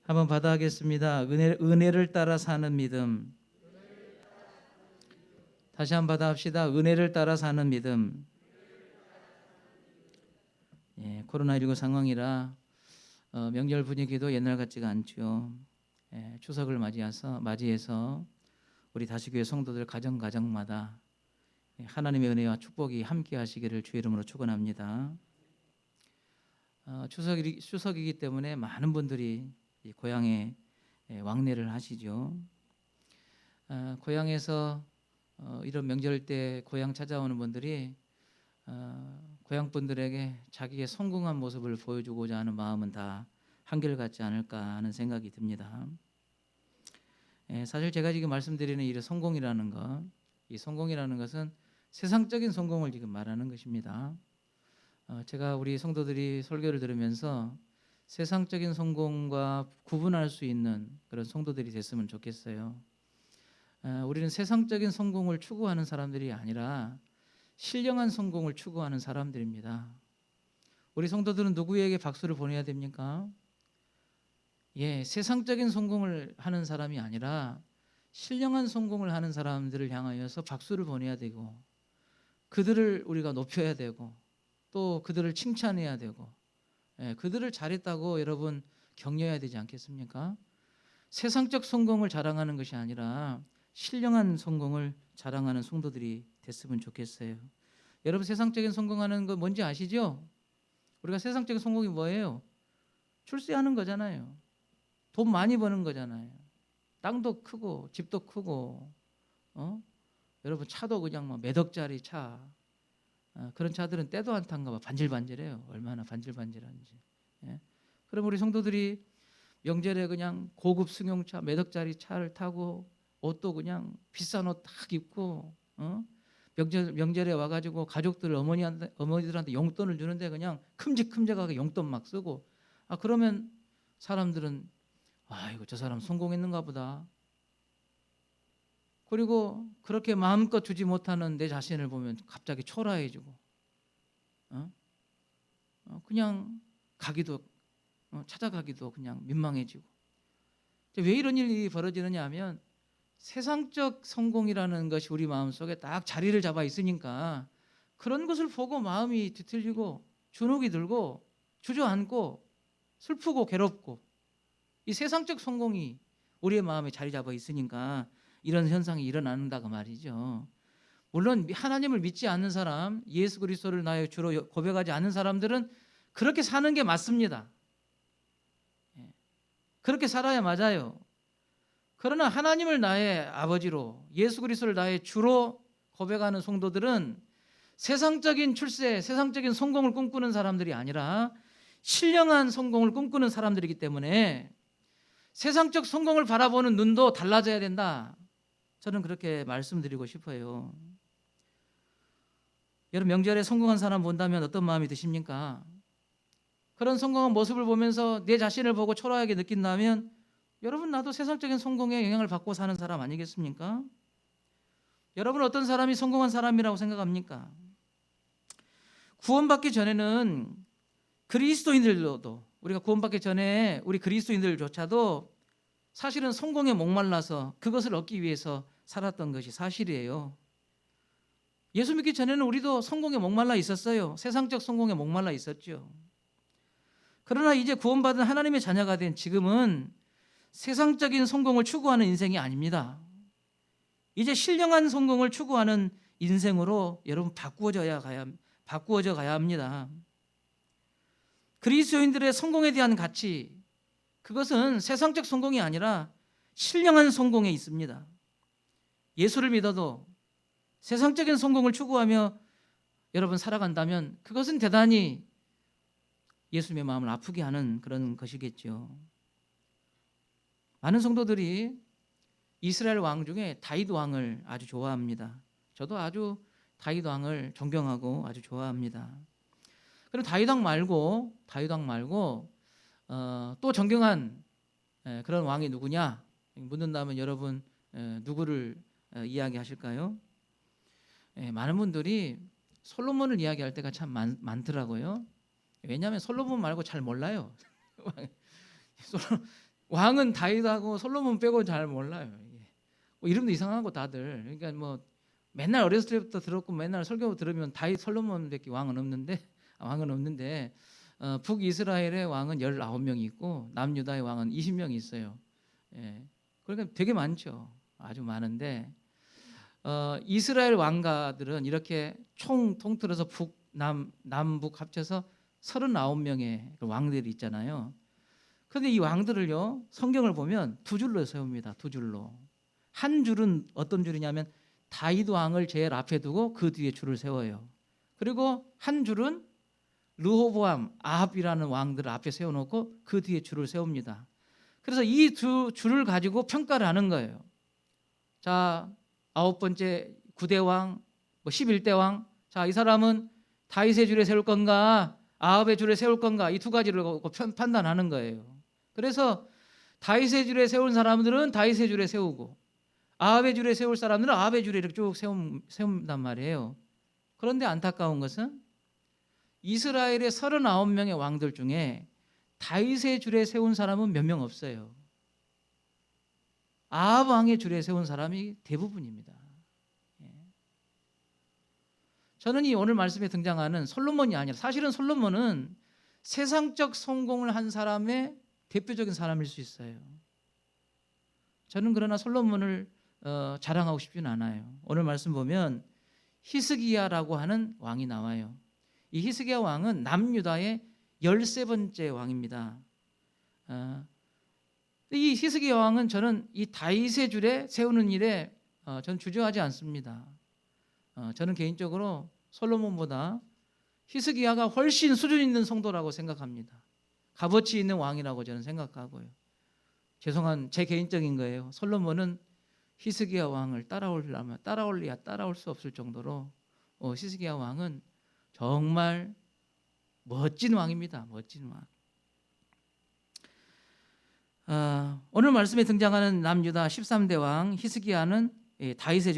한번 받아하겠습니다. 은혜를 따라 사는 믿음. 다시 한번 받아합시다. 은혜를 따라 사는 믿음. 예, 코로나19 상황이라 명절 분위기도 옛날 같지가 않죠. 예, 추석을 맞이해서 우리 다시교회 성도들 가정마다 하나님의 은혜와 축복이 함께 하시기를 주의 이름으로 축원합니다. 추석이기 때문에 많은 분들이 고향에 왕래를 하시죠. 고향에서 이런 명절 때 고향 찾아오는 분들이 고향 분들에게 자기의 성공한 모습을 보여주고자 하는 마음은 다 한결같지 않을까 하는 생각이 듭니다. 사실 제가 지금 말씀드리는 이 성공이라는 것, 이 성공이라는 것은 세상적인 성공을 지금 말하는 것입니다. 제가 우리 성도들이 설교를 들으면서 세상적인 성공과 구분할 수 있는 그런 성도들이 됐으면 좋겠어요. 우리는 세상적인 성공을 추구하는 사람들이 아니라 신령한 성공을 추구하는 사람들입니다. 우리 성도들은 누구에게 박수를 보내야 됩니까? 예, 세상적인 성공을 하는 사람이 아니라 신령한 성공을 하는 사람들을 향하여서 박수를 보내야 되고, 그들을 우리가 높여야 되고, 또 그들을 칭찬해야 되고, 그들을 잘했다고 여러분 격려해야 되지 않겠습니까? 세상적 성공을 자랑하는 것이 아니라 신령한 성공을 자랑하는 성도들이 됐으면 좋겠어요. 여러분, 세상적인 성공하는 거 뭔지 아시죠? 우리가 세상적인 성공이 뭐예요? 출세하는 거잖아요. 돈 많이 버는 거잖아요. 땅도 크고 집도 크고, 여러분 차도 그냥 뭐 몇 억짜리 차, 그런 차들은 때도 안 탄가 봐. 반질반질해요. 얼마나 반질반질한지. 예? 그럼 우리 성도들이 명절에 그냥 고급 승용차 몇 억짜리 차를 타고 옷도 그냥 비싼 옷 딱 입고, 명절에 와가지고 가족들 어머니들한테 용돈을 주는데 그냥 큼직큼직하게 용돈 막 쓰고, 그러면 사람들은 이거 저 사람 성공했는가 보다. 그리고 그렇게 마음껏 주지 못하는 내 자신을 보면 갑자기 초라해지고, 그냥 찾아가기도 그냥 민망해지고. 왜 이런 일이 벌어지느냐 하면 세상적 성공이라는 것이 우리 마음속에 딱 자리를 잡아 있으니까 그런 것을 보고 마음이 뒤틀리고 주눅이 들고 주저앉고 슬프고 괴롭고, 이 세상적 성공이 우리의 마음에 자리 잡아 있으니까 이런 현상이 일어난다고 말이죠. 물론 하나님을 믿지 않는 사람, 예수 그리스도를 나의 주로 고백하지 않는 사람들은 그렇게 사는 게 맞습니다. 그렇게 살아야 맞아요. 그러나 하나님을 나의 아버지로, 예수 그리스도를 나의 주로 고백하는 성도들은 세상적인 출세, 세상적인 성공을 꿈꾸는 사람들이 아니라 신령한 성공을 꿈꾸는 사람들이기 때문에 세상적 성공을 바라보는 눈도 달라져야 된다. 저는 그렇게 말씀드리고 싶어요. 여러분, 명절에 성공한 사람 본다면 어떤 마음이 드십니까? 그런 성공한 모습을 보면서 내 자신을 보고 초라하게 느낀다면 여러분, 나도 세상적인 성공에 영향을 받고 사는 사람 아니겠습니까? 여러분, 어떤 사람이 성공한 사람이라고 생각합니까? 구원받기 전에는 그리스도인들도, 우리가 구원받기 전에 우리 그리스도인들조차도 사실은 성공에 목말라서 그것을 얻기 위해서 살았던 것이 사실이에요. 예수 믿기 전에는 우리도 성공에 목말라 있었어요. 세상적 성공에 목말라 있었죠. 그러나 이제 구원받은 하나님의 자녀가 된 지금은 세상적인 성공을 추구하는 인생이 아닙니다. 이제 신령한 성공을 추구하는 인생으로 여러분 바꾸어져 가야 합니다. 그리스도인들의 성공에 대한 가치, 그것은 세상적 성공이 아니라 신령한 성공에 있습니다. 예수를 믿어도 세상적인 성공을 추구하며 여러분 살아간다면 그것은 대단히 예수님의 마음을 아프게 하는 그런 것이겠죠. 많은 성도들이 이스라엘 왕 중에 다윗 왕을 아주 좋아합니다. 저도 아주 다윗 왕을 존경하고 아주 좋아합니다. 그럼 다윗 왕 말고 또 존경한 그런 왕이 누구냐 묻는다면 여러분 누구를 이야기하실까요? 많은 분들이 솔로몬을 이야기할 때가 참 많더라고요. 왜냐하면 솔로몬 말고 잘 몰라요. 왕은 다윗하고 솔로몬 빼고 잘 몰라요. 이게. 뭐 이름도 이상하고 다들. 그러니까 뭐 맨날 어렸을 때부터 들었고 맨날 설교 들으면 다윗 솔로몬밖에 왕은 없는데 북이스라엘의 왕은 19명이 있고 남유다의 왕은 20명이 있어요. 예. 그러니까 되게 많죠. 아주 많은데 이스라엘 왕가들은 이렇게 총 통틀어서 남북 합쳐서 39명의 왕들이 있잖아요. 그런데 이 왕들을요, 성경을 보면 두 줄로 세웁니다. 두 줄로. 한 줄은 어떤 줄이냐면 다윗 왕을 제일 앞에 두고 그 뒤에 줄을 세워요. 그리고 한 줄은 르호보암, 아합이라는 왕들을 앞에 세워놓고 그 뒤에 줄을 세웁니다. 그래서 이 두 줄을 가지고 평가를 하는 거예요. 자, 9번째 9대 왕, 11대 왕. 자, 이 사람은 다윗의 줄에 세울 건가, 아합의 줄에 세울 건가, 이 두 가지를 판단하는 거예요. 그래서 다윗의 줄에 세운 사람들은 다윗의 줄에 세우고 아합의 줄에 세울 사람들은 아합의 줄에 이렇게 쭉 세운단 말이에요. 그런데 안타까운 것은 이스라엘의 39명의 왕들 중에 다윗의 줄에 세운 사람은 몇 명 없어요. 아합 왕의 줄에 세운 사람이 대부분입니다. 저는 이 오늘 말씀에 등장하는 솔로몬이 아니라 사실은 솔로몬은 세상적 성공을 한 사람의 대표적인 사람일 수 있어요. 저는 그러나 솔로몬을 자랑하고 싶지는 않아요. 오늘 말씀 보면 히스기야라고 하는 왕이 나와요. 이 히스기야 왕은 남유다의 13번째 왕입니다. 이 히스기야 왕은 저는 이 다윗의 줄에 세우는 일에 저는 주저하지 않습니다. 저는 개인적으로 솔로몬보다 히스기야가 훨씬 수준 있는 성도라고 생각합니다. 값어치 있는 왕이라고 저는 생각하고요. 죄송한 제 개인적인 거예요. 솔로몬은 히스기야 왕을 따라올 수 없을 정도로 히스기야 왕은 정말 멋진 왕입니다. 멋진 왕. 오늘 말씀에 등장하는 남유다 13대 왕 히스기야는 다윗의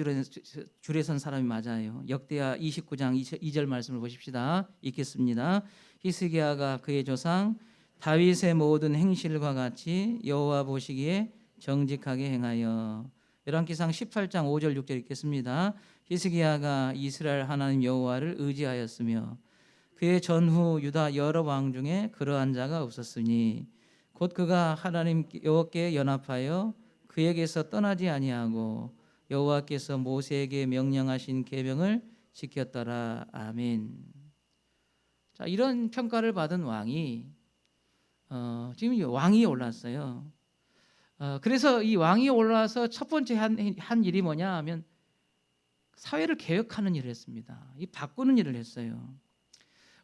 줄에 선 사람이 맞아요. 역대하 29장 2절 말씀을 보십시다. 읽겠습니다. 히스기야가 그의 조상 다윗의 모든 행실과 같이 여호와 보시기에 정직하게 행하여. 열왕기상 18장 5절 6절 읽겠습니다. 히스기야가 이스라엘 하나님 여호와를 의지하였으며 그의 전후 유다 여러 왕 중에 그러한 자가 없었으니 곧 그가 하나님 여호와께 연합하여 그에게서 떠나지 아니하고 여호와께서 모세에게 명령하신 계명을 지켰더라. 아멘. 자, 이런 평가를 받은 왕이 지금 왕이 올랐어요. 그래서 이 왕이 올라서 첫 번째 한 일이 뭐냐 하면 사회를 개혁하는 일을 했습니다. 이 바꾸는 일을 했어요.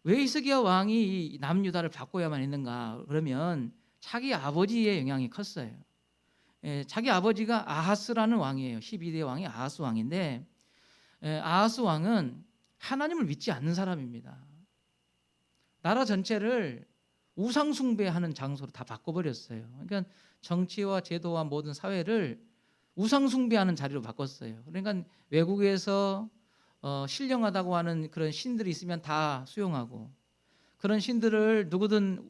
왜 히스기야 왕이 이 남유다를 바꿔야만 했는가? 그러면 자기 아버지의 영향이 컸어요. 자기 아버지가 아하스라는 왕이에요. 12대 왕이 아하스 왕인데 아하스 왕은 하나님을 믿지 않는 사람입니다. 나라 전체를 우상 숭배하는 장소로 다 바꿔버렸어요. 그러니까 정치와 제도와 모든 사회를 우상 숭배하는 자리로 바꿨어요. 그러니까 외국에서 신령하다고 하는 그런 신들이 있으면 다 수용하고 그런 신들을 누구든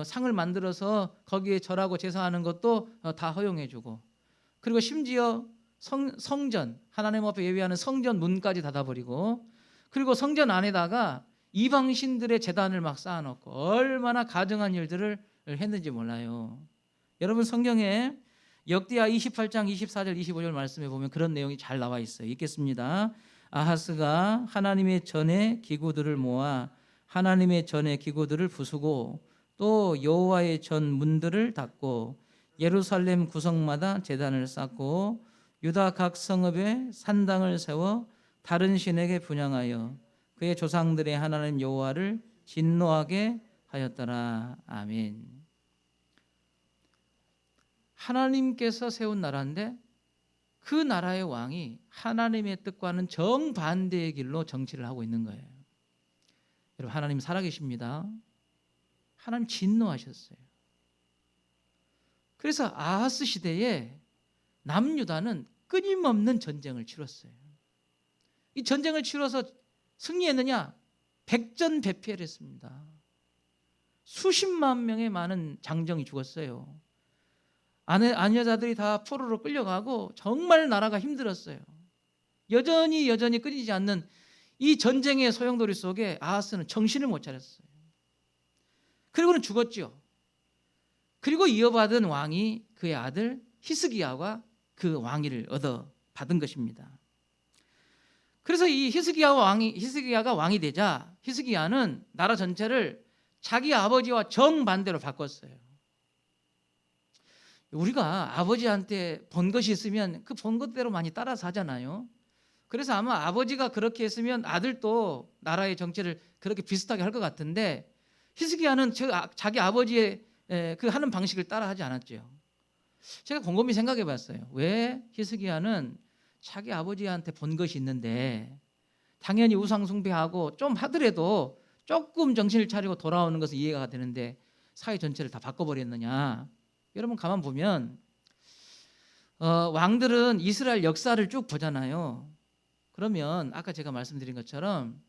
상을 만들어서 거기에 절하고 제사하는 것도 다 허용해주고 그리고 심지어 성전 하나님 앞에 예배하는 성전 문까지 닫아버리고 그리고 성전 안에다가 이방 신들의 제단을 막 쌓아놓고 얼마나 가증한 일들을 했는지 몰라요. 여러분 성경에 역대하 28장 24절 25절 말씀에 보면 그런 내용이 잘 나와 있어요. 읽겠습니다. 아하스가 하나님의 전에 기구들을 모아 하나님의 전에 기구들을 부수고 또 여호와의 전 문들을 닫고 예루살렘 구성마다 제단을 쌓고 유다 각 성읍에 산당을 세워 다른 신에게 분향하여 그의 조상들의 하나님 여호와를 진노하게 하였더라. 아멘. 하나님께서 세운 나라인데 그 나라의 왕이 하나님의 뜻과는 정반대의 길로 정치를 하고 있는 거예요. 여러분 하나님 살아계십니다. 하나님 진노하셨어요. 그래서 아하스 시대에 남유다는 끊임없는 전쟁을 치렀어요. 이 전쟁을 치러서 승리했느냐? 백전백패를 했습니다. 수십만 명의 많은 장정이 죽었어요. 아녀자들이 다 포로로 끌려가고 정말 나라가 힘들었어요. 여전히 끊이지 않는 이 전쟁의 소용돌이 속에 아하스는 정신을 못 차렸어요. 그리고는 죽었죠. 그리고 이어받은 왕이 그의 아들 히스기야가 그 왕위를 얻어 받은 것입니다. 그래서 이 히스기야가 왕이 되자 히스기야는 나라 전체를 자기 아버지와 정반대로 바꿨어요. 우리가 아버지한테 본 것이 있으면 그 본 것대로 많이 따라서 하잖아요. 그래서 아마 아버지가 그렇게 했으면 아들도 나라의 정체를 그렇게 비슷하게 할 것 같은데 히스기야는 자기 아버지의 그 하는 방식을 따라하지 않았죠. 제가 곰곰이 생각해 봤어요. 왜 히스기야는 자기 아버지한테 본 것이 있는데 당연히 우상 숭배하고 좀 하더라도 조금 정신을 차리고 돌아오는 것은 이해가 되는데 사회 전체를 다 바꿔버렸느냐. 여러분 가만 보면 왕들은 이스라엘 역사를 쭉 보잖아요. 그러면 아까 제가 말씀드린 것처럼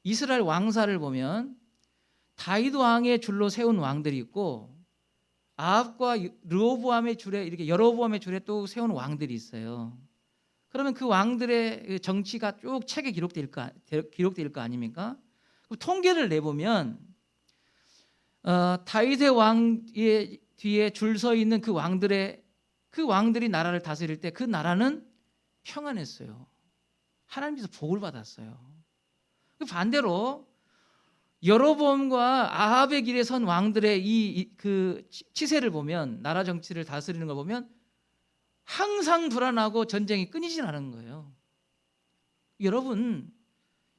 이스라엘 왕사를 보면 다윗 왕의 줄로 세운 왕들이 있고 아합과 르호보암의 줄에 이렇게 여로보암의 줄에 또 세운 왕들이 있어요. 그러면 그 왕들의 정치가 쭉 책에 기록될 거 아닙니까? 통계를 내보면 다윗의 왕의 뒤에 줄 서 있는 그 왕들이 나라를 다스릴 때 그 나라는 평안했어요. 하나님께서 복을 받았어요. 반대로 여로보암과 아합의 길에 선 왕들의 그 치세를 보면 나라 정치를 다스리는 걸 보면 항상 불안하고 전쟁이 끊이질 않은 거예요. 여러분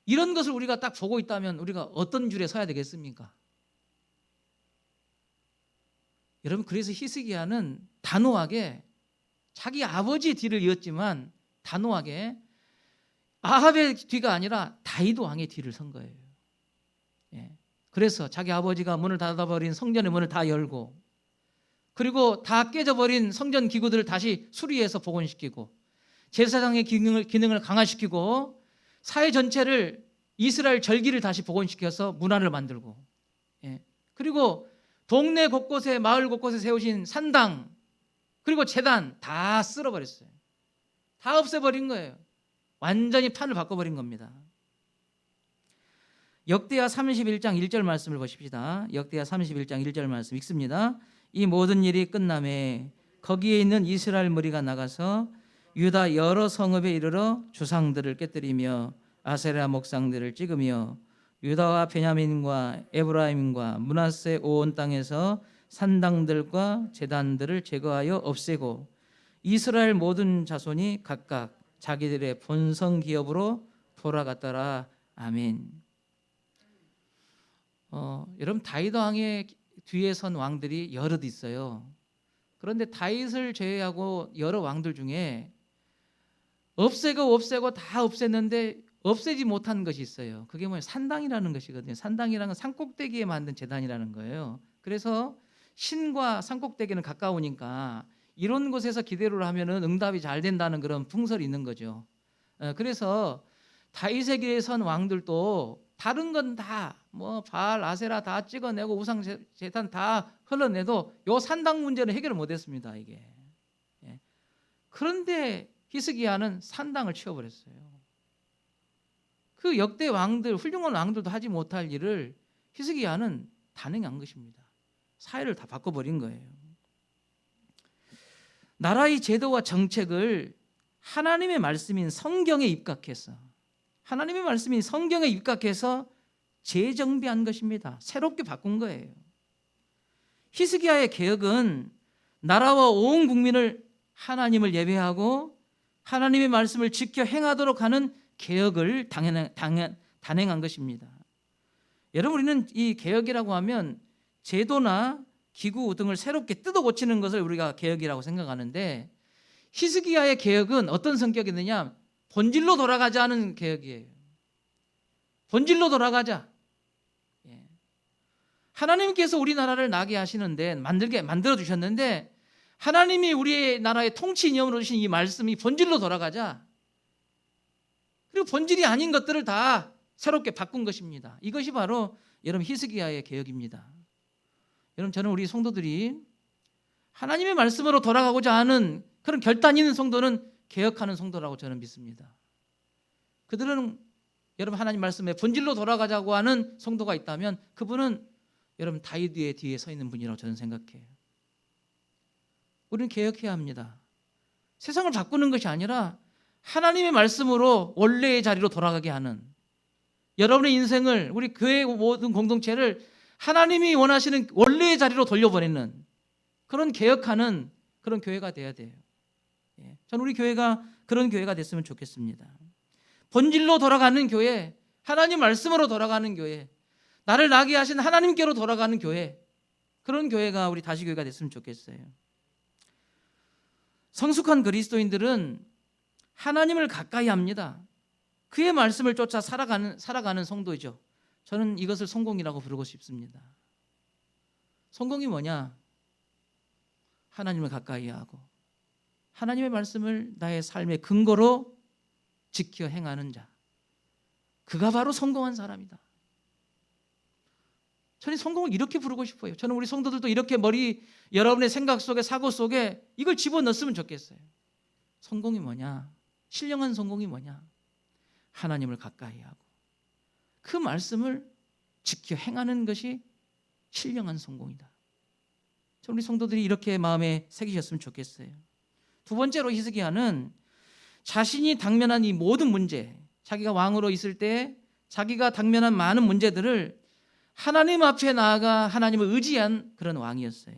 이런 것을 우리가 딱 보고 있다면 우리가 어떤 줄에 서야 되겠습니까? 여러분 그래서 히스기야는 단호하게 자기 아버지의 뒤를 이었지만 단호하게 아합의 뒤가 아니라 다윗 왕의 뒤를 선 거예요. 그래서 자기 아버지가 문을 닫아버린 성전의 문을 다 열고 그리고 다 깨져버린 성전 기구들을 다시 수리해서 복원시키고 제사장의 기능을 강화시키고 사회 전체를 이스라엘 절기를 다시 복원시켜서 문화를 만들고 그리고 동네 곳곳에 마을 곳곳에 세우신 산당 그리고 제단 다 쓸어버렸어요. 다 없애버린 거예요. 완전히 판을 바꿔버린 겁니다. 역대하 31장 1절 말씀을 보십시다. 역대하 31장 1절 말씀 읽습니다. 이 모든 일이 끝남에 거기에 있는 이스라엘 무리가 나가서 유다 여러 성읍에 이르러 주상들을 깨뜨리며 아세라 목상들을 찍으며 유다와 베냐민과 에브라임과 므낫세 온 땅에서 산당들과 제단들을 제거하여 없애고 이스라엘 모든 자손이 각각 자기들의 본성 기업으로 돌아갔더라. 아멘. 여러분 다윗 왕의 뒤에 선 왕들이 여럿 있어요. 그런데 다윗을 제외하고 여러 왕들 중에 없애고 다 없앴는데 없애지 못한 것이 있어요. 그게 뭐예요? 산당이라는 것이거든요. 산당이라는 건 산꼭대기에 만든 제단이라는 거예요. 그래서 신과 산꼭대기는 가까우니까 이런 곳에서 기대를 하면은 응답이 잘 된다는 그런 풍설이 있는 거죠. 그래서 다윗의 길에 선 왕들도 다른 건 다 뭐 바알, 아세라 다 찍어내고 우상 제단 다 흘러내도 요 산당 문제는 해결을 못했습니다. 이게. 그런데 히스기야는 산당을 치워버렸어요. 그 역대 왕들, 훌륭한 왕들도 하지 못할 일을 히스기야는 단행한 것입니다. 사회를 다 바꿔버린 거예요. 나라의 제도와 정책을 하나님의 말씀인 성경에 입각해서 하나님의 말씀인 성경에 입각해서 재정비한 것입니다. 새롭게 바꾼 거예요. 히스기야의 개혁은 나라와 온 국민을 하나님을 예배하고 하나님의 말씀을 지켜 행하도록 하는 개혁을 단행한 것입니다. 여러분 우리는 이 개혁이라고 하면 제도나 기구 등을 새롭게 뜯어 고치는 것을 우리가 개혁이라고 생각하는데 히스기야의 개혁은 어떤 성격이느냐? 본질로 돌아가자는 개혁이에요. 본질로 돌아가자. 하나님께서 우리나라를 나게 하시는데 만들어 주셨는데 하나님이 우리 나라의 통치 이념으로 주신 이 말씀이 본질로 돌아가자. 그리고 본질이 아닌 것들을 다 새롭게 바꾼 것입니다. 이것이 바로 여러분 히스기야의 개혁입니다. 여러분 저는 우리 성도들이 하나님의 말씀으로 돌아가고자 하는 그런 결단 있는 성도는 개혁하는 성도라고 저는 믿습니다. 그들은 여러분 하나님 말씀에 본질로 돌아가자고 하는 성도가 있다면 그분은 여러분 다윗의 뒤에 서 있는 분이라고 저는 생각해요. 우리는 개혁해야 합니다. 세상을 바꾸는 것이 아니라 하나님의 말씀으로 원래의 자리로 돌아가게 하는, 여러분의 인생을, 우리 교회 모든 공동체를 하나님이 원하시는 원래의 자리로 돌려보내는 그런 개혁하는 그런 교회가 돼야 돼요. 저는 우리 교회가 그런 교회가 됐으면 좋겠습니다. 본질로 돌아가는 교회, 하나님 말씀으로 돌아가는 교회, 나를 나게 하신 하나님께로 돌아가는 교회, 그런 교회가 우리 다시교회가 됐으면 좋겠어요. 성숙한 그리스도인들은 하나님을 가까이 합니다. 그의 말씀을 쫓아 살아가는 성도이죠. 저는 이것을 성공이라고 부르고 싶습니다. 성공이 뭐냐? 하나님을 가까이 하고 하나님의 말씀을 나의 삶의 근거로 지켜 행하는 자, 그가 바로 성공한 사람이다. 저는 성공을 이렇게 부르고 싶어요. 저는 우리 성도들도 이렇게 여러분의 생각 속에, 사고 속에 이걸 집어넣었으면 좋겠어요. 성공이 뭐냐? 신령한 성공이 뭐냐? 하나님을 가까이 하고 그 말씀을 지켜 행하는 것이 신령한 성공이다. 우리 성도들이 이렇게 마음에 새기셨으면 좋겠어요. 두 번째로 히스기야는 자신이 당면한 이 모든 문제, 자기가 왕으로 있을 때 자기가 당면한 많은 문제들을 하나님 앞에 나아가 하나님을 의지한 그런 왕이었어요.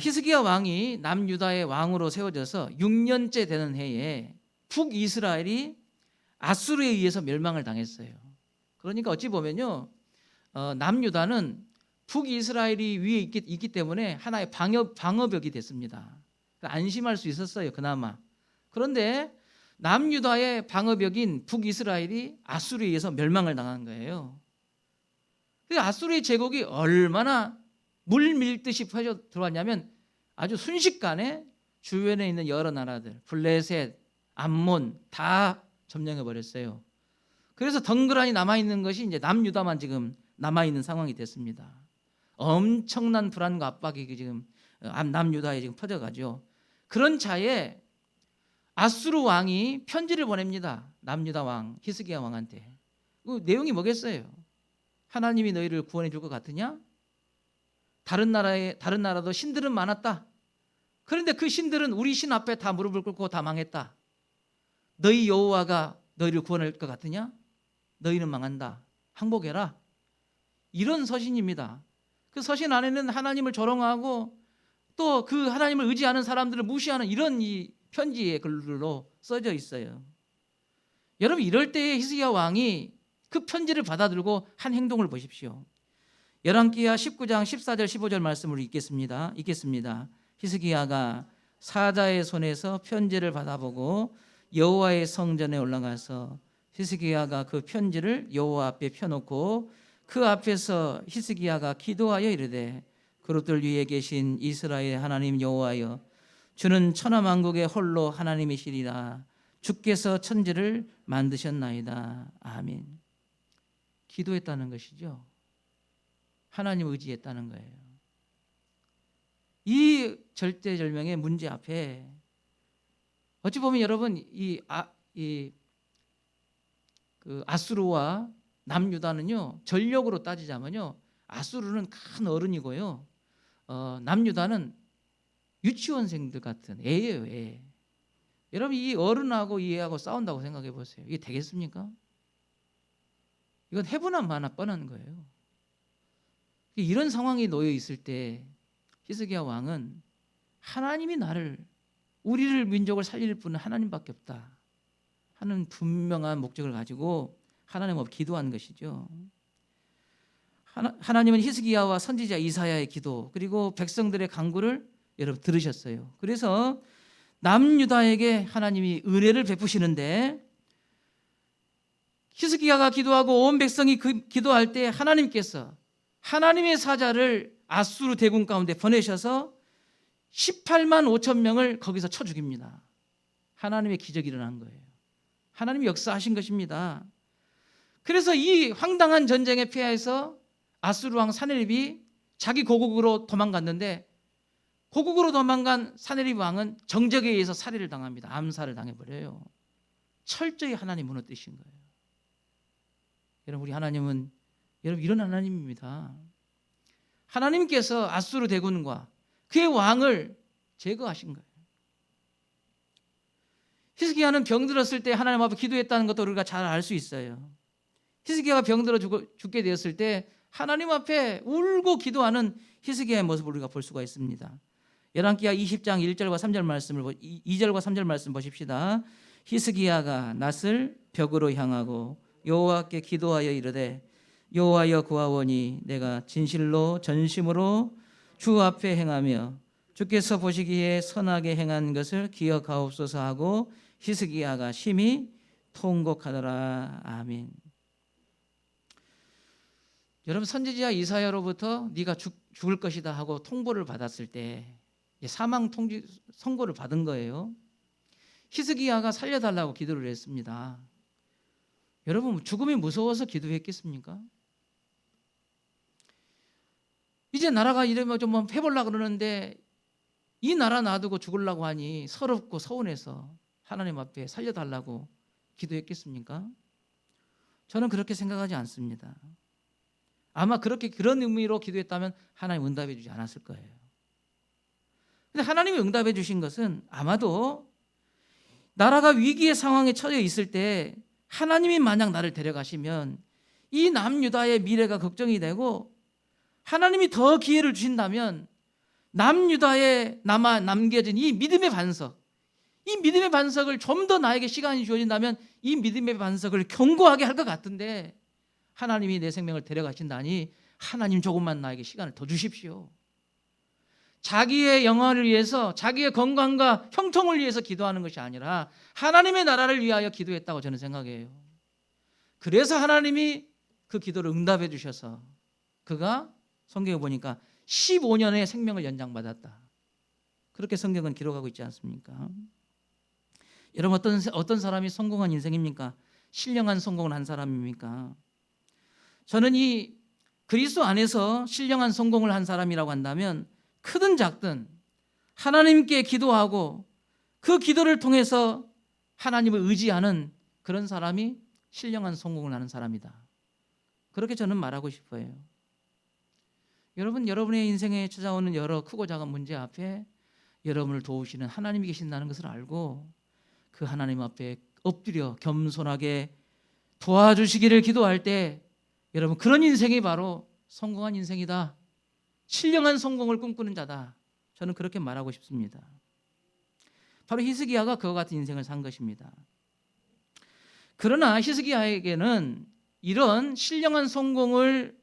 히스기야 왕이 남유다의 왕으로 세워져서 6년째 되는 해에 북이스라엘이 아수르에 의해서 멸망을 당했어요. 그러니까 어찌 보면요, 남유다는 북이스라엘이 위에 있기 때문에 하나의 방어벽이 됐습니다. 안심할 수 있었어요, 그나마. 그런데 남유다의 방어벽인 북이스라엘이 아수르에 의해서 멸망을 당한 거예요. 아수르의 제국이 얼마나 물 밀듯이 퍼져 들어왔냐면 아주 순식간에 주변에 있는 여러 나라들, 블레셋, 암몬 다 점령해 버렸어요. 그래서 덩그러니 남아있는 것이 이제 남유다만 지금 남아있는 상황이 됐습니다. 엄청난 불안과 압박이 지금 남유다에 지금 퍼져가죠. 그런 차에 아수르 왕이 편지를 보냅니다. 남유다 왕 히스기야 왕한테. 그 내용이 뭐겠어요? 하나님이 너희를 구원해 줄 것 같으냐? 다른 나라도 신들은 많았다. 그런데 그 신들은 우리 신 앞에 다 무릎을 꿇고 다 망했다. 너희 여호와가 너희를 구원할 것 같으냐? 너희는 망한다. 항복해라. 이런 서신입니다. 그 서신 안에는 하나님을 조롱하고 또 그 하나님을 의지하는 사람들을 무시하는 이런 이 편지의 글로 써져 있어요. 여러분, 이럴 때에 히스기야 왕이 그 편지를 받아들고 한 행동을 보십시오. 열왕기하 19장 14절 15절 말씀을 읽겠습니다. 히스기야가 사자의 손에서 편지를 받아보고 여호와의 성전에 올라가서 히스기야가 그 편지를 여호와 앞에 펴놓고 그 앞에서 히스기야가 기도하여 이르되 그릇들 위에 계신 이스라엘 하나님 여호와여, 주는 천하만국의 홀로 하나님이시리라. 주께서 천지를 만드셨나이다. 아멘. 기도했다는 것이죠. 하나님 의지했다는 거예요. 이 절대절명의 문제 앞에 어찌 보면 여러분 그 아수르와 남유다는요, 전력으로 따지자면요, 아수르는 큰 어른이고요, 남유다는 유치원생들 같은 애예요, 애. 여러분, 이 어른하고 이 애하고 싸운다고 생각해 보세요. 이게 되겠습니까? 이건 해보나 마나 뻔한 거예요. 이런 상황이 놓여 있을 때 히스기야 왕은 하나님이 우리를 민족을 살릴 분은 하나님밖에 없다 하는 분명한 목적을 가지고 하나님 앞에 기도한 것이죠. 하나님은 히스기야와 선지자 이사야의 기도 그리고 백성들의 간구를 여러분 들으셨어요. 그래서 남유다에게 하나님이 은혜를 베푸시는데 히스기야가 기도하고 온 백성이 기도할 때 하나님께서 하나님의 사자를 아수르 대군 가운데 보내셔서 18만 5천 명을 거기서 쳐 죽입니다. 하나님의 기적이 일어난 거예요. 하나님이 역사하신 것입니다. 그래서 이 황당한 전쟁에 패하여서 아수르 왕 사네립이 자기 고국으로 도망갔는데 고국으로 도망간 사내립 왕은 정적에 의해서 살해를 당합니다. 암살을 당해버려요. 철저히 하나님 무너뜨리신 거예요. 여러분, 우리 하나님은 여러분 이런 하나님입니다. 하나님께서 아수르 대군과 그의 왕을 제거하신 거예요. 히스기야는 병들었을 때 하나님 앞에 기도했다는 것도 우리가 잘 알 수 있어요. 히스기야가 병들어 죽게 되었을 때 하나님 앞에 울고 기도하는 히스기야의 모습을 우리가 볼 수가 있습니다. 열왕기하 20장 1절과 3절 말씀을 2절과 3절 말씀 보십시다. 히스기야가 낯을 벽으로 향하고 여호와께 기도하여 이르되 여호와여 구하오니 내가 진실로 전심으로 주 앞에 행하며 주께서 보시기에 선하게 행한 것을 기억하옵소서 하고 히스기야가 심히 통곡하더라. 아멘. 여러분, 선지자 이사야로부터 네가 죽을 것이다 하고 통보를 받았을 때 사망 통지 선고를 받은 거예요. 히스기야가 살려달라고 기도를 했습니다. 여러분, 죽음이 무서워서 기도했겠습니까? 이제 나라가 이러면 좀 해보려고 그러는데 이 나라 놔두고 죽으려고 하니 서럽고 서운해서 하나님 앞에 살려달라고 기도했겠습니까? 저는 그렇게 생각하지 않습니다. 아마 그런 의미로 기도했다면 하나님 응답해 주지 않았을 거예요. 근데 하나님이 응답해 주신 것은 아마도 나라가 위기의 상황에 처해 있을 때 하나님이 만약 나를 데려가시면 이 남유다의 미래가 걱정이 되고 하나님이 더 기회를 주신다면 남유다에 남겨진 이 믿음의 반석, 이 믿음의 반석을 좀 더 나에게 시간이 주어진다면 이 믿음의 반석을 견고하게 할 것 같은데 하나님이 내 생명을 데려가신다니 하나님 조금만 나에게 시간을 더 주십시오. 자기의 영화를 위해서 자기의 건강과 형통을 위해서 기도하는 것이 아니라 하나님의 나라를 위하여 기도했다고 저는 생각해요. 그래서 하나님이 그 기도를 응답해 주셔서 그가 성경에 보니까 15년의 생명을 연장받았다. 그렇게 성경은 기록하고 있지 않습니까? 여러분, 어떤 사람이 성공한 인생입니까? 신령한 성공을 한 사람입니까? 저는 이 그리스도 안에서 신령한 성공을 한 사람이라고 한다면 크든 작든 하나님께 기도하고 그 기도를 통해서 하나님을 의지하는 그런 사람이 신령한 성공을 하는 사람이다. 그렇게 저는 말하고 싶어요. 여러분, 여러분의 인생에 찾아오는 여러 크고 작은 문제 앞에 여러분을 도우시는 하나님이 계신다는 것을 알고 그 하나님 앞에 엎드려 겸손하게 도와주시기를 기도할 때 여러분, 그런 인생이 바로 성공한 인생이다. 신령한 성공을 꿈꾸는 자다. 저는 그렇게 말하고 싶습니다. 바로 히스기야가 그와 같은 인생을 산 것입니다. 그러나 히스기야에게는 이런 신령한 성공을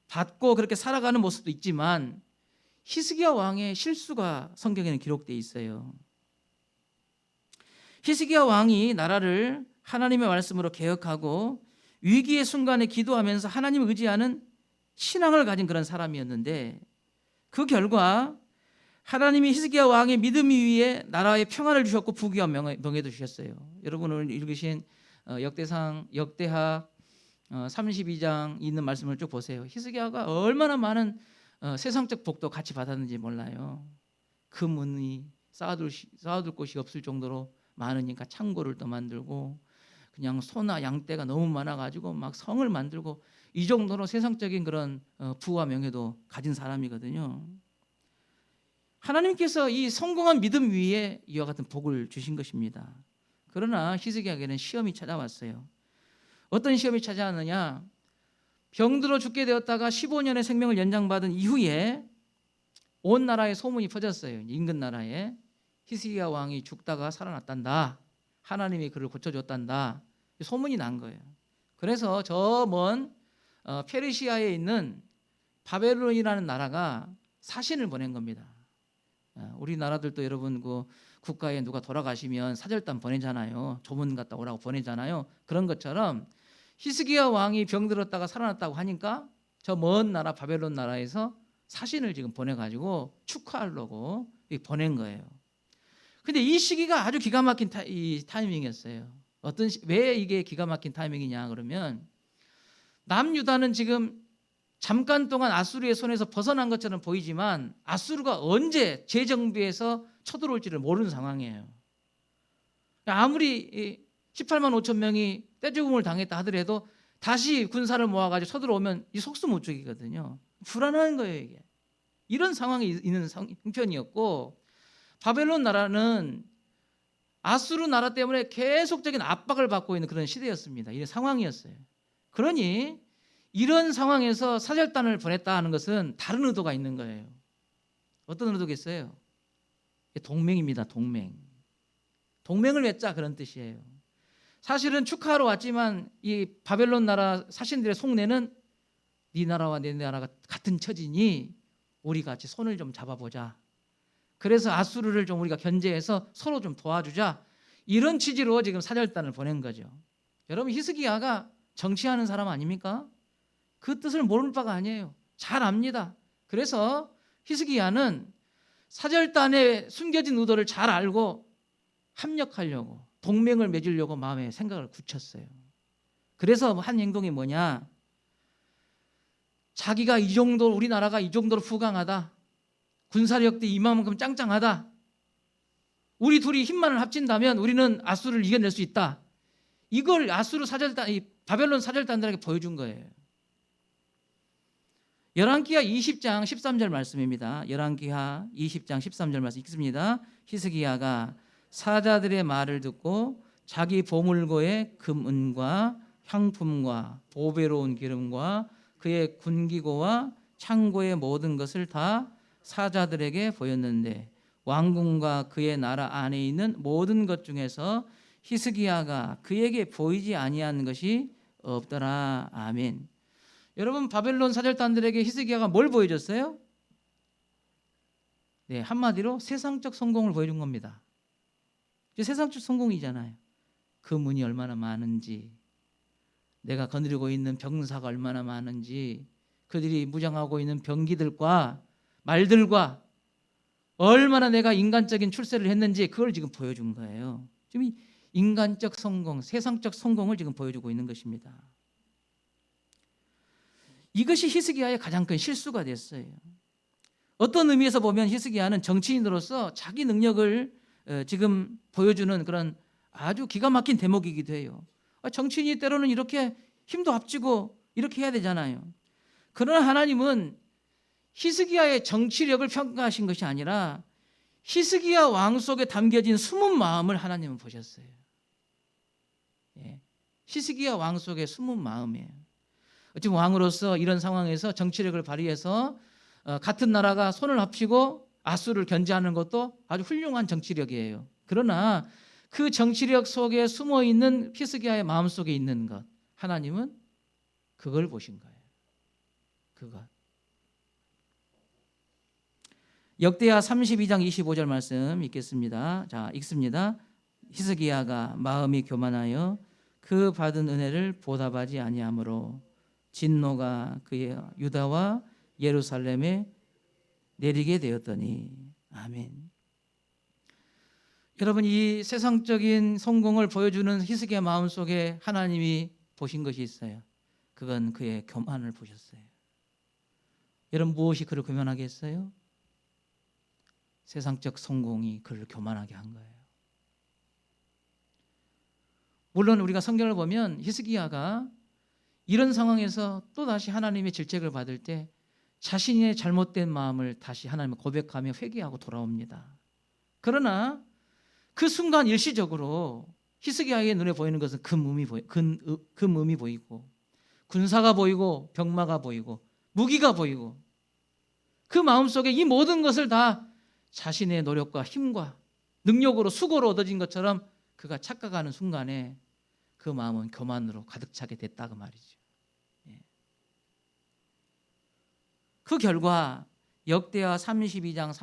받고 그렇게 살아가는 모습도 있지만 히스기야 왕의 실수가 성경에는 기록되어 있어요. 히스기야 왕이 나라를 하나님의 말씀으로 개혁하고 위기의 순간에 기도하면서 하나님을 의지하는 신앙을 가진 그런 사람이었는데 그 결과 하나님이 히스기야 왕의 믿음 위에 나라에 평안을 주셨고 부귀와 명예도 주셨어요. 여러분 오늘 읽으신 역대하 32장 있는 말씀을 쭉 보세요. 히스기야가 얼마나 많은 세상적 복도 같이 받았는지 몰라요. 금은이 쌓아둘 곳이 없을 정도로 많으니까 창고를 또 만들고 그냥 소나 양떼가 너무 많아가지고 막 성을 만들고 이 정도로 세상적인 그런 부와 명예도 가진 사람이거든요. 하나님께서 이 성공한 믿음 위에 이와 같은 복을 주신 것입니다. 그러나 히스기야에게는 시험이 찾아왔어요. 어떤 시험이 찾아왔느냐? 병들어 죽게 되었다가 15년의 생명을 연장받은 이후에 온 나라에 소문이 퍼졌어요. 인근 나라에 히스기야 왕이 죽다가 살아났단다. 하나님이 그를 고쳐줬단다. 소문이 난 거예요. 그래서 저 먼 페르시아에 있는 바벨론이라는 나라가 사신을 보낸 겁니다. 우리나라들도 여러분 그 국가에 누가 돌아가시면 사절단 보내잖아요. 조문 갔다 오라고 보내잖아요. 그런 것처럼 히스기야 왕이 병들었다가 살아났다고 하니까 저 먼 나라 바벨론 나라에서 사신을 지금 보내가지고 축하하려고 보낸 거예요. 근데 이 시기가 아주 기가 막힌 타이밍이었어요. 왜 이게 기가 막힌 타이밍이냐 그러면 남유다는 지금 잠깐 동안 아수르의 손에서 벗어난 것처럼 보이지만 아수르가 언제 재정비해서 쳐들어올지를 모르는 상황이에요. 아무리 18만 5천 명이 떼죽음을 당했다 하더라도 다시 군사를 모아가지고 쳐들어오면 이 속수무책이거든요. 불안한 거예요 이게. 이런 상황이 있는 형편이었고, 바벨론 나라는 아수르 나라 때문에 계속적인 압박을 받고 있는 그런 시대였습니다. 이런 상황이었어요. 그러니 이런 상황에서 사절단을 보냈다 하는 것은 다른 의도가 있는 거예요. 어떤 의도겠어요? 동맹입니다. 동맹을 맺자, 그런 뜻이에요. 사실은 축하하러 왔지만 이 바벨론 나라 사신들의 속내는 네 나라와 내 나라가 같은 처지니 우리 같이 손을 좀 잡아보자. 그래서 아수르를 좀 우리가 견제해서 서로 좀 도와주자. 이런 취지로 지금 사절단을 보낸 거죠. 여러분, 히스기야가 정치하는 사람 아닙니까? 그 뜻을 모르는 바가 아니에요. 잘 압니다. 그래서 히스기야는 사절단의 숨겨진 의도를 잘 알고 합력하려고, 동맹을 맺으려고 마음에 생각을 굳혔어요. 그래서 한 행동이 뭐냐? 자기가 이 정도, 우리나라가 이 정도로 부강하다, 군사력도 이만큼 짱짱하다, 우리 둘이 힘만을 합친다면 우리는 아수르를 이겨낼 수 있다. 이걸 아수르 사절단, 이 바벨론 사절단들에게 보여준 거예요. 열왕기하 20장 13절 말씀입니다. 열왕기하 20장 13절 말씀 읽습니다. 히스기야가 사자들의 말을 듣고 자기 보물고의 금은과 향품과 보배로운 기름과 그의 군기고와 창고의 모든 것을 다 사자들에게 보였는데 왕궁과 그의 나라 안에 있는 모든 것 중에서 히스기야가 그에게 보이지 아니한 것이 없더라. 아멘. 여러분, 바벨론 사절단들에게 히스기야가 뭘 보여줬어요? 네, 한마디로 세상적 성공을 보여준 겁니다. 세상적 성공이잖아요. 그 문이 얼마나 많은지, 내가 거느리고 있는 병사가 얼마나 많은지, 그들이 무장하고 있는 병기들과 말들과 얼마나 내가 인간적인 출세를 했는지, 그걸 지금 보여준 거예요. 지금 인간적 성공, 세상적 성공을 지금 보여주고 있는 것입니다. 이것이 히스기야의 가장 큰 실수가 됐어요. 어떤 의미에서 보면 히스기야는 정치인으로서 자기 능력을 지금 보여주는 그런 아주 기가 막힌 대목이기도 해요. 정치인이 때로는 이렇게 힘도 합치고 이렇게 해야 되잖아요. 그러나 하나님은 히스기야의 정치력을 평가하신 것이 아니라 히스기야 왕 속에 담겨진 숨은 마음을 하나님은 보셨어요. 히스기야 왕 속의 숨은 마음이에요. 어찌 왕으로서 이런 상황에서 정치력을 발휘해서 같은 나라가 손을 합치고 아수르를 견제하는 것도 아주 훌륭한 정치력이에요. 그러나 그 정치력 속에 숨어 있는 히스기야의 마음 속에 있는 것, 하나님은 그걸 보신 거예요. 그것. 역대하 32장 25절 말씀 읽겠습니다. 자, 읽습니다. 히스기야가 마음이 교만하여 그 받은 은혜를 보답하지 아니하므로 진노가 그의 유다와 예루살렘에 내리게 되었더니. 아멘. 여러분, 이 세상적인 성공을 보여주는 히스기야 마음속에 하나님이 보신 것이 있어요. 그건 그의 교만을 보셨어요. 여러분, 무엇이 그를 교만하게 했어요? 세상적 성공이 그를 교만하게 한 거예요. 물론 우리가 성경을 보면 히스기야가 이런 상황에서 또다시 하나님의 질책을 받을 때 자신의 잘못된 마음을 다시 하나님을 고백하며 회개하고 돌아옵니다. 그러나 그 순간 일시적으로 히스기야의 눈에 보이는 것은 금음이 보이고 군사가 보이고 병마가 보이고 무기가 보이고, 그 마음속에 이 모든 것을 다 자신의 노력과 힘과 능력으로 수고로 얻어진 것처럼 그가 착각하는 순간에 그 마음은 교만으로 가득 차게 됐다, 그 말이죠. 그 결과 역대하 32장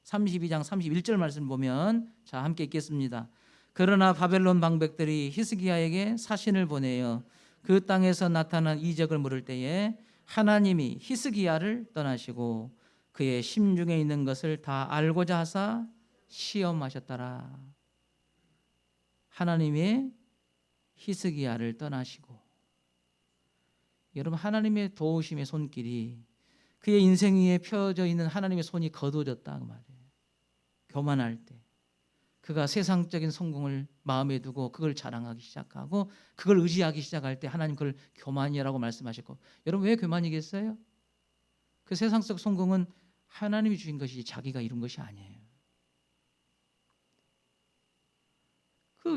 31절 말씀 보면, 자, 함께 읽겠습니다. 그러나 바벨론 방백들이 히스기야에게 사신을 보내어 그 땅에서 나타난 이적을 물을 때에 하나님이 히스기야를 떠나시고 그의 심중에 있는 것을 다 알고자 하사 시험하셨더라. 하나님의 히스기야를 떠나시고 여러분, 하나님의 도우심의 손길이 그의 인생 위에 펴져 있는 하나님의 손이 거두어졌다 그 말이에요. 교만할 때 그가 세상적인 성공을 마음에 두고 그걸 자랑하기 시작하고 그걸 의지하기 시작할 때 하나님 그걸 교만이라고 말씀하셨고, 여러분 왜 교만이겠어요? 그 세상적 성공은 하나님이 주신 것이지 자기가 이룬 것이 아니에요.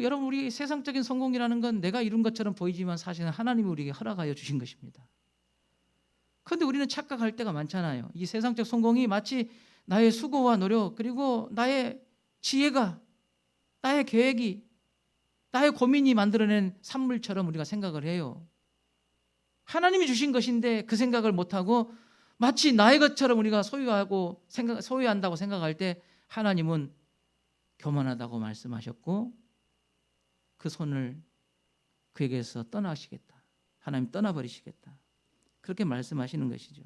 여러분, 우리 세상적인 성공이라는 건 내가 이룬 것처럼 보이지만 사실은 하나님이 우리에게 허락하여 주신 것입니다. 그런데 우리는 착각할 때가 많잖아요. 이 세상적 성공이 마치 나의 수고와 노력, 그리고 나의 지혜가, 나의 계획이, 나의 고민이 만들어낸 산물처럼 우리가 생각을 해요. 하나님이 주신 것인데 그 생각을 못하고 마치 나의 것처럼 우리가 소유한다고 생각할 때 하나님은 교만하다고 말씀하셨고 그 손을 그에게서 떠나시겠다. 하나님 떠나버리시겠다. 그렇게 말씀하시는 것이죠.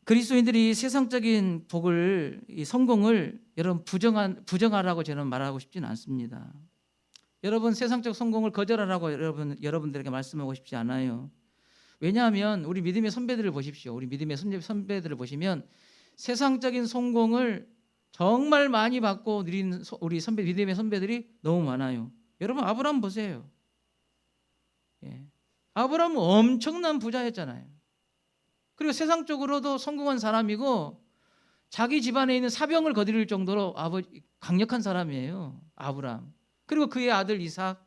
그리스도인들이 세상적인 복을, 이 성공을 여러분 부정하라고 저는 말하고 싶지는 않습니다. 여러분, 세상적 성공을 거절하라고 여러분들에게 말씀하고 싶지 않아요. 왜냐하면 우리 믿음의 선배들을 보십시오. 우리 믿음의 선배들을 보시면 세상적인 성공을 정말 많이 받고 누린 우리 믿음의 선배들이 너무 많아요. 여러분, 아브라함 보세요. 아브라함은 엄청난 부자였잖아요. 그리고 세상적으로도 성공한 사람이고 자기 집안에 있는 사병을 거느릴 정도로 강력한 사람이에요, 아브라함. 그리고 그의 아들 이삭,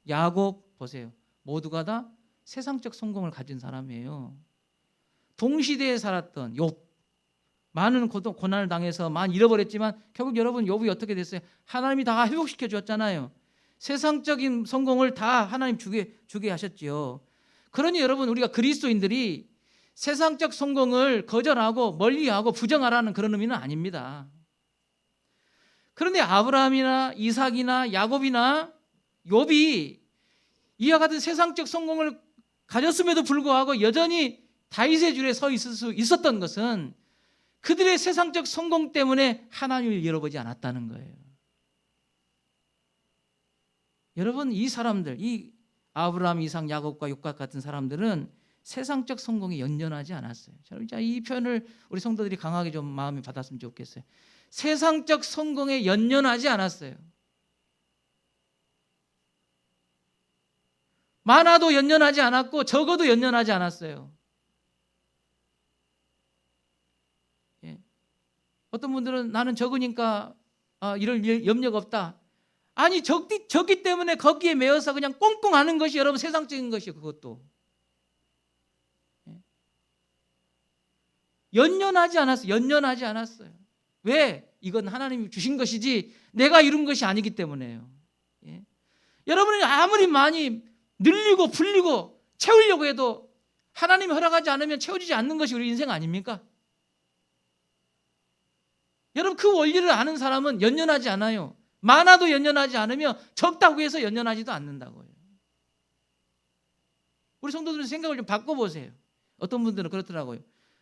야곱 보세요. 모두가 다 세상적 성공을 가진 사람이에요. 동시대에 살았던 욥, 많은 고난을 당해서 많이 잃어버렸지만 결국 여러분, 욥이 어떻게 됐어요? 하나님이 다 회복시켜 주었잖아요. 세상적인 성공을 다 하나님 주게 하셨지요. 그러니 여러분, 우리가 그리스도인들이 세상적 성공을 거절하고 멀리하고 부정하라는 그런 의미는 아닙니다. 그런데 아브라함이나 이삭이나 야곱이나 욥이 이와 같은 세상적 성공을 가졌음에도 불구하고 여전히 다윗의 줄에 서 있을 수 있었던 것은 그들의 세상적 성공 때문에 하나님을 잃어보지 않았다는 거예요. 여러분, 이 사람들, 이 아브라함, 이삭, 야곱과 욥과 같은 사람들은 세상적 성공에 연연하지 않았어요. 이 표현을 우리 성도들이 강하게 좀 마음에 받았으면 좋겠어요. 세상적 성공에 연연하지 않았어요. 많아도 연연하지 않았고 적어도 연연하지 않았어요. 어떤 분들은 나는 적으니까 이럴 염려가 없다. 아니, 적기 때문에 거기에 매여서 그냥 꽁꽁 하는 것이 여러분 세상적인 것이에요. 그것도 연연하지 않았어요. 왜? 이건 하나님이 주신 것이지 내가 이룬 것이 아니기 때문에요. 여러분이 아무리 많이 늘리고 불리고 채우려고 해도 하나님이 허락하지 않으면 채워지지 않는 것이 우리 인생 아닙니까? 여러분, 그 원리를 아는 사람은 연연하지 않아요. 많아도 연연하지 않으며 적다고 해서 연연하지도 않는다고요. 우리 성도들은 생각을 좀 바꿔보세요. 어떤 분들은 그렇더라고요.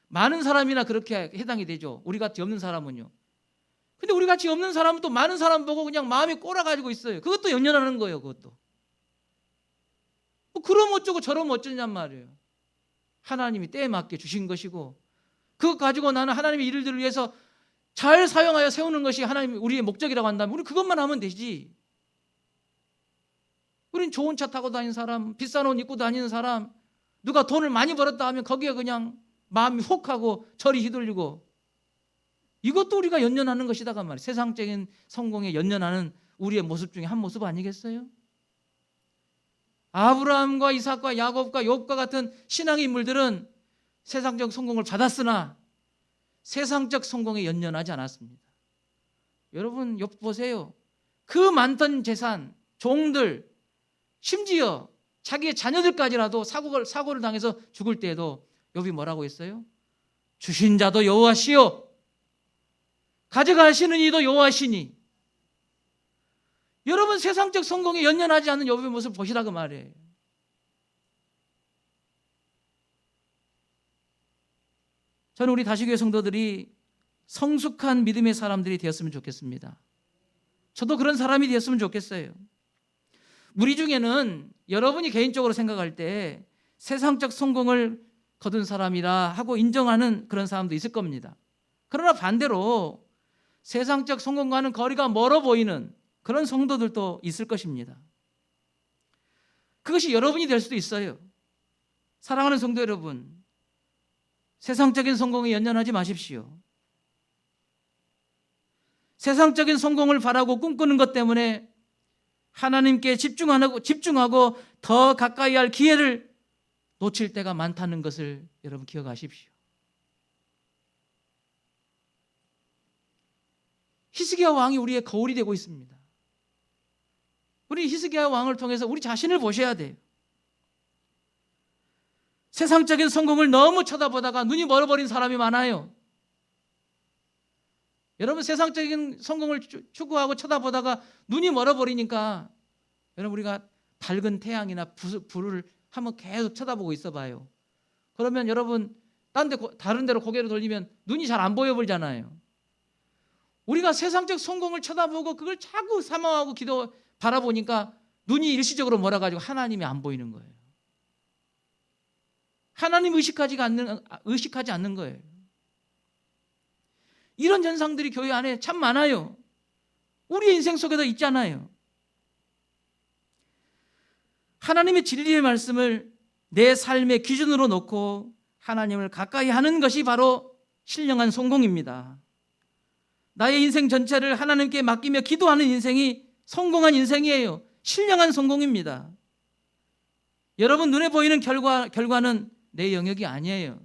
많은 사람이나 그렇게 해당이 되죠. 우리 같이 없는 사람은요. 근데 우리 같이 없는 사람은 또 많은 사람 보고 그냥 마음이 꼬라가지고 있어요. 그것도 연연하는 거예요. 그것도. 그럼 어쩌고 저럼 어쩌냔 말이에요. 하나님이 때에 맞게 주신 것이고 그것 가지고 나는 하나님의 일들을 위해서 잘 사용하여 세우는 것이 하나님 우리의 목적이라고 한다면 우리 그것만 하면 되지. 우린 좋은 차 타고 다니는 사람, 비싼 옷 입고 다니는 사람, 누가 돈을 많이 벌었다 하면 거기에 그냥 마음이 혹하고 절이 휘둘리고, 이것도 우리가 연연하는 것이다가 말이에요. 세상적인 성공에 연연하는 우리의 모습 중에 한 모습 아니겠어요? 아브라함과 이삭과 야곱과 욥과 같은 신앙의 인물들은 세상적 성공을 받았으나 세상적 성공에 연연하지 않았습니다. 여러분, 욥 보세요. 그 많던 재산, 종들, 심지어 자기의 자녀들까지라도 사고를 당해서 죽을 때에도 욥이 뭐라고 했어요? 주신 자도 여호와시요 가져가시는 이도 여호와시니. 여러분, 세상적 성공에 연연하지 않는 욥의 모습을 보시라 그 말이에요. 저는 우리 다시교회 성도들이 성숙한 믿음의 사람들이 되었으면 좋겠습니다. 저도 그런 사람이 되었으면 좋겠어요. 우리 중에는 여러분이 개인적으로 생각할 때 세상적 성공을 거둔 사람이라 하고 인정하는 그런 사람도 있을 겁니다. 그러나 반대로 세상적 성공과는 거리가 멀어 보이는 그런 성도들도 있을 것입니다. 그것이 여러분이 될 수도 있어요. 사랑하는 성도 여러분, 세상적인 성공에 연연하지 마십시오. 세상적인 성공을 바라고 꿈꾸는 것 때문에 하나님께 집중하고 더 가까이 할 기회를 놓칠 때가 많다는 것을 여러분 기억하십시오. 히스기야 왕이 우리의 거울이 되고 있습니다. 우리 히스기야 왕을 통해서 우리 자신을 보셔야 돼요. 세상적인 성공을 너무 쳐다보다가 눈이 멀어버린 사람이 많아요. 여러분, 세상적인 성공을 추구하고 쳐다보다가 눈이 멀어버리니까 여러분, 우리가 밝은 태양이나 불을 한번 계속 쳐다보고 있어 봐요. 그러면 여러분 다른 데로 고개를 돌리면 눈이 잘 안 보여 버리잖아요. 우리가 세상적 성공을 쳐다보고 그걸 자꾸 사모하고 바라보니까 눈이 일시적으로 멀어가지고 하나님이 안 보이는 거예요. 하나님 의식하지 않는 거예요. 이런 현상들이 교회 안에 참 많아요. 우리의 인생 속에도 있잖아요. 하나님의 진리의 말씀을 내 삶의 기준으로 놓고 하나님을 가까이 하는 것이 바로 신령한 성공입니다. 나의 인생 전체를 하나님께 맡기며 기도하는 인생이 성공한 인생이에요. 신령한 성공입니다. 여러분, 눈에 보이는 결과는 내 영역이 아니에요.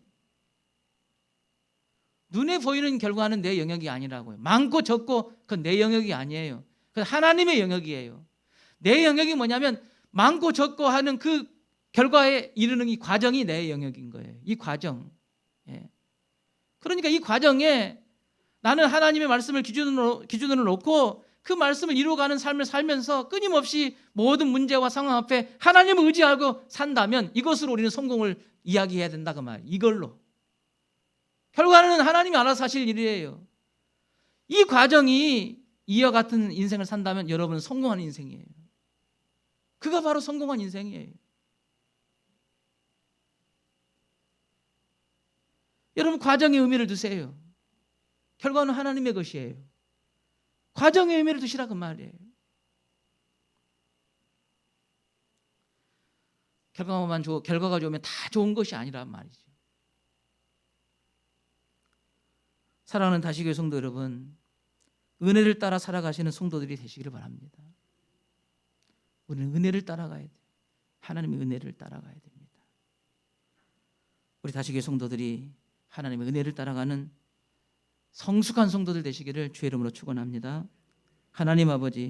눈에 보이는 결과는 내 영역이 아니라고요. 많고 적고 그건 내 영역이 아니에요. 그건 하나님의 영역이에요. 내 영역이 뭐냐면 많고 적고 하는 그 결과에 이르는 이 과정이 내 영역인 거예요. 이 과정. 그러니까 이 과정에 나는 하나님의 말씀을 기준으로 놓고 그 말씀을 이루어가는 삶을 살면서 끊임없이 모든 문제와 상황 앞에 하나님을 의지하고 산다면 이것으로 우리는 성공을 이야기해야 된다 그 말이에요. 이걸로. 결과는 하나님이 알아서 하실 일이에요. 이 과정이 이와 같은 인생을 산다면 여러분은 성공한 인생이에요. 그가 바로 성공한 인생이에요. 여러분, 과정에 의미를 두세요. 결과는 하나님의 것이에요. 과정에 의미를 두시라 그 말이에요. 결과가 좋으면 다 좋은 것이 아니란 말이죠. 사랑하는 다시교회 성도 여러분, 은혜를 따라 살아가시는 성도들이 되시기를 바랍니다. 우리는 은혜를 따라가야 돼요. 하나님의 은혜를 따라가야 됩니다. 우리 다시교회 성도들이 하나님의 은혜를 따라가는 성숙한 성도들 되시기를 주의 이름으로 축원합니다. 하나님 아버지,